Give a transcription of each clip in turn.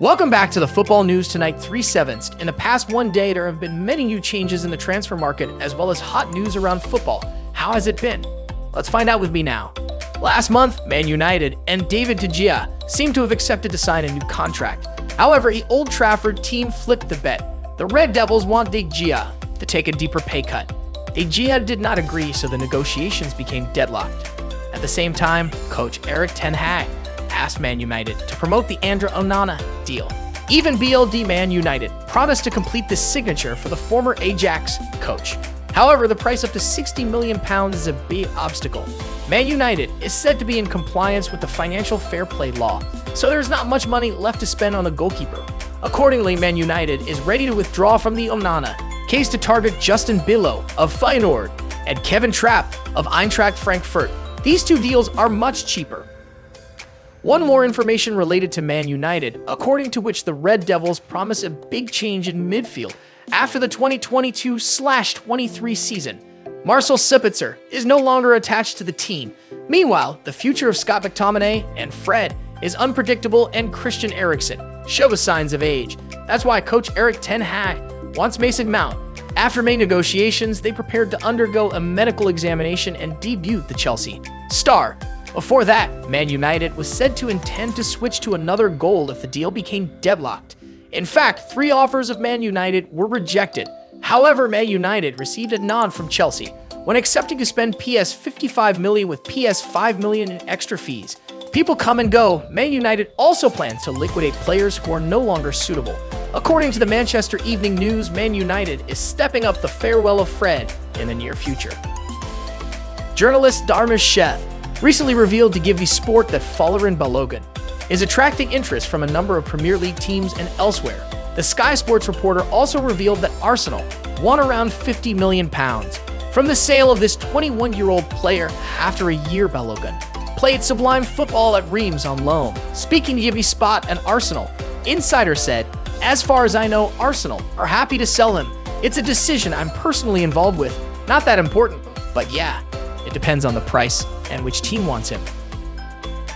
Welcome back to the Football News Tonight 3/7. In the past one day, there have been many new changes in the transfer market as well as hot news around football. How has it been? Let's find out with me now. Last month, Man United and David De Gea seemed to have accepted to sign a new contract. However, the Old Trafford team flipped the bet. The Red Devils want De Gea to take a deeper pay cut. De Gea did not agree, so the negotiations became deadlocked. At the same time, coach Erik ten Hag asked Man United to promote the Onana deal. Even BLD Man United promised to complete the signature for the former Ajax coach. However, the price up to £60 million is a big obstacle. Man United is said to be in compliance with the financial fair play law, so there's not much money left to spend on a goalkeeper. Accordingly, Man United is ready to withdraw from the Onana case to target Justin Billo of Feyenoord and Kevin Trapp of Eintracht Frankfurt. These two deals are much cheaper. One more information related to Man United, according to which the Red Devils promise a big change in midfield after the 2022/23 season. Marcel Sabitzer is no longer attached to the team. Meanwhile, the future of Scott McTominay and Fred is unpredictable, and Christian Eriksen shows signs of age. That's why coach Erik ten Hag wants Mason Mount. After May negotiations, they prepared to undergo a medical examination and debut the Chelsea star. Before that, Man United was said to intend to switch to another goal if the deal became deadlocked. In fact, 3 offers of Man United were rejected. However, Man United received a nod from Chelsea when accepting to spend £55 million with £5 million in extra fees. People come and go. Man United also plans to liquidate players who are no longer suitable. According to the Manchester Evening News, Man United is stepping up the farewell of Fred in the near future. Journalist Dharmesh Sheth recently revealed to Give the Sport that Folarin Balogun is attracting interest from a number of Premier League teams and elsewhere. The Sky Sports reporter also revealed that Arsenal won around £50 million from the sale of this 21-year-old player. After a year, Balogun played sublime football at Reims on loan. Speaking to Give the Spot and Arsenal, insider said, "As far as I know, Arsenal are happy to sell him. It's a decision I'm personally involved with. Not that important, but yeah, it depends on the price and which team wants him."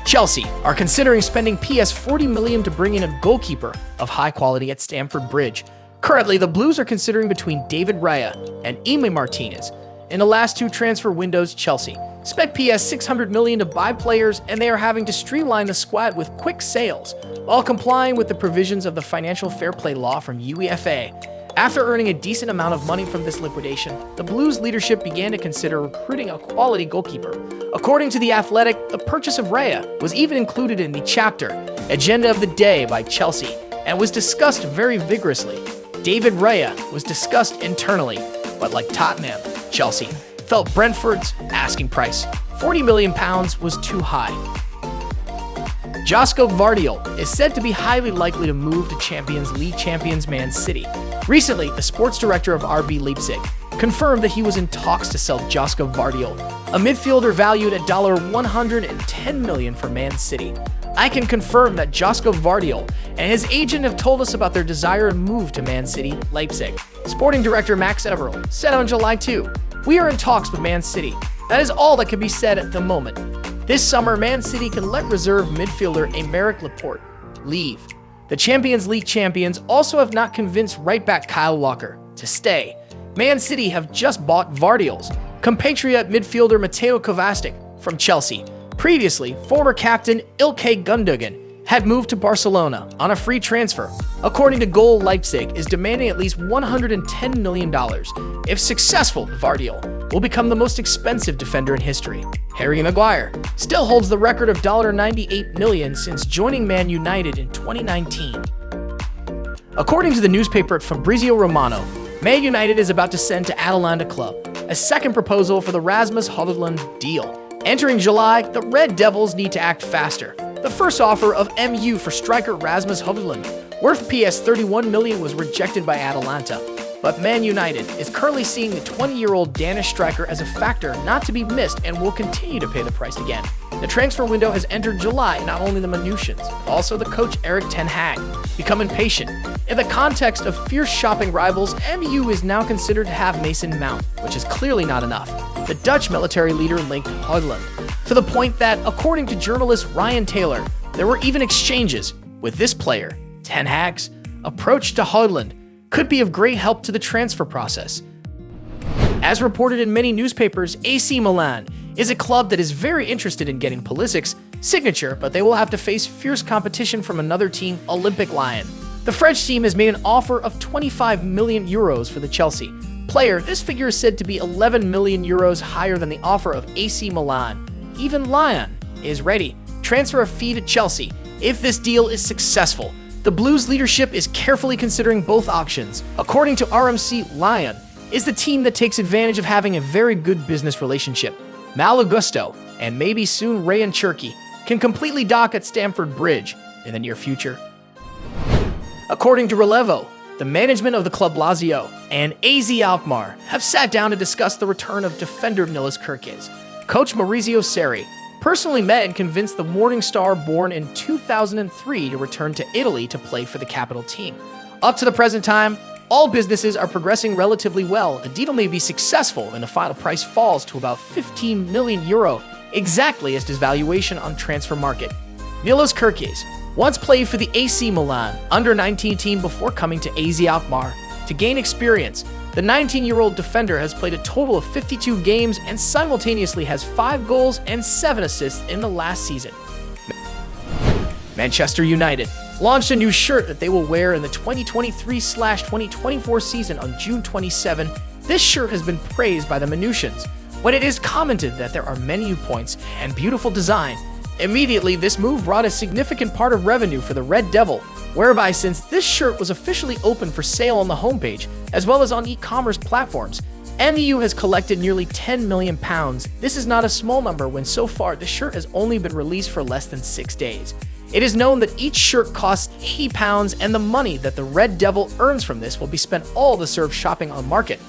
Chelsea are considering spending £40 million to bring in a goalkeeper of high quality at Stamford Bridge. Currently, the Blues are considering between David Raya and Emi Martinez. In the last 2 transfer windows, Chelsea spent £600 million to buy players, and they are having to streamline the squad with quick sales while complying with the provisions of the financial fair play law from UEFA. After earning a decent amount of money from this liquidation, the Blues leadership began to consider recruiting a quality goalkeeper. According to The Athletic, the purchase of Raya was even included in the chapter Agenda of the Day by Chelsea and was discussed very vigorously. David Raya was discussed internally, but like Tottenham, Chelsea felt Brentford's asking price, £40 million, was too high. Soongvardiol is said to be highly likely to move to Champions League champions Man City. Recently, the sports director of RB Leipzig confirmed that he was in talks to sell Soongvardiol, a midfielder valued at $110 million for Man City. I can confirm that Soongvardiol and his agent have told us about their desire to move to Man City, Leipzig. Sporting director Max Everell said on July 2, "We are in talks with Man City. That is all that can be said at the moment. This summer, Man City can let reserve midfielder Aymeric Laporte leave." The Champions League champions also have not convinced right-back Kyle Walker to stay. Man City have just bought Vardiol's compatriot midfielder Mateo Kovacic from Chelsea. Previously, former captain Ilkay Gundogan had moved to Barcelona on a free transfer. According to Goal, Leipzig is demanding at least $110 million. If successful, Vardiol will become the most expensive defender in history. Harry Maguire still holds the record of $98 million since joining Man United in 2019. According to the newspaper Fabrizio Romano, Man United is about to send to Atalanta Club a second proposal for the Rasmus Haaland deal. Entering July, the Red Devils need to act faster. The first offer of MU for striker Rasmus Haaland, worth £31 million, was rejected by Atalanta. But Man United is currently seeing the 20-year-old Danish striker as a factor not to be missed and will continue to pay the price again. The transfer window has entered July. Not only the Manutians, but also the coach Erik ten Hag become impatient. In the context of fierce shopping rivals, MU is now considered to have Mason Mount, which is clearly not enough. The Dutch military leader linked Haaland, to the point that, according to journalist Ryan Taylor, there were even exchanges with this player Ten Hag's approach to Haaland could be of great help to the transfer process. As reported in many newspapers, AC Milan is a club that is very interested in getting Pulisic's signature, but they will have to face fierce competition from another team, Olympic Lyon. The French team has made an offer of 25 million euros for the Chelsea player. This figure is said to be 11 million euros higher than the offer of AC Milan. Even Lyon is ready to transfer a fee to Chelsea if this deal is successful. The Blues leadership is carefully considering both options. According to RMC, Lyon is the team that takes advantage of having a very good business relationship. Malo Gusto, and maybe soon Rayan Cherki, can completely dock at Stamford Bridge in the near future. According to Relevo, the management of the club Lazio and AZ Alkmaar have sat down to discuss the return of defender Nicolas Kirkes. Coach Maurizio Sarri personally met and convinced the Morning Star born in 2003 to return to Italy to play for the capital team. Up to the present time, all businesses are progressing relatively well. The deal may be successful and the final price falls to about 15 million euro, exactly as his valuation on transfer market. Nicolas Kirkes once played for the AC Milan under-19 team before coming to AZ Alkmaar to gain experience. The 19-year-old defender has played a total of 52 games and simultaneously has 5 goals and 7 assists in the last season. Manchester United launched a new shirt that they will wear in the 2023/2024 season on June 27. This shirt has been praised by the Manutds when it is commented that there are menu points and beautiful design. Immediately, this move brought a significant part of revenue for the Red Devil, whereby since this shirt was officially open for sale on the homepage, as well as on e-commerce platforms, MU has collected nearly £10 million. This is not a small number when so far the shirt has only been released for less than 6 days. It is known that each shirt costs £80 and the money that the Red Devil earns from this will be spent all to serve shopping on market.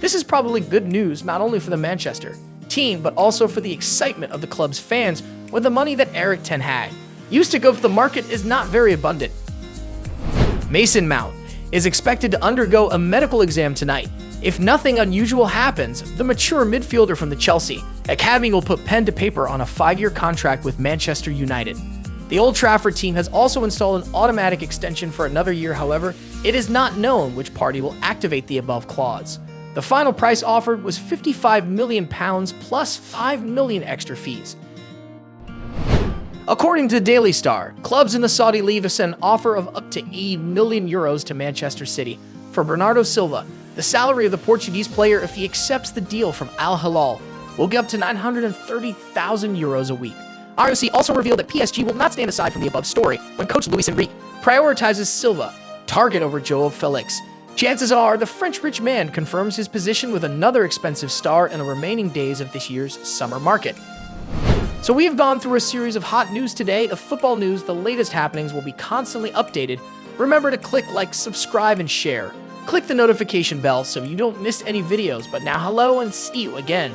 This is probably good news not only for the Manchester team, but also for the excitement of the club's fans with the money that Erik ten Hag used to go for the market is not very abundant. Mason Mount is expected to undergo a medical exam tonight. If nothing unusual happens, the mature midfielder from the Chelsea academy will put pen to paper on a 5-year contract with Manchester United. The Old Trafford team has also installed an automatic extension for another year. However, it is not known which party will activate the above clause. The final price offered was £55 million plus £5 million extra fees. According to the Daily Star, clubs in the Saudi League have sent an offer of up to €80 million to Manchester City for Bernardo Silva. The salary of the Portuguese player, if he accepts the deal from Al Hilal, will get up to €930,000 a week. ROC also revealed that PSG will not stand aside from the above story when coach Luis Enrique prioritizes Silva target over Joao Felix. Chances are the French rich man confirms his position with another expensive star in the remaining days of this year's summer market. So we have gone through a series of hot news today, of football news. The latest happenings will be constantly updated. Remember to click like, subscribe, and share. Click the notification bell so you don't miss any videos. But now hello and see you again.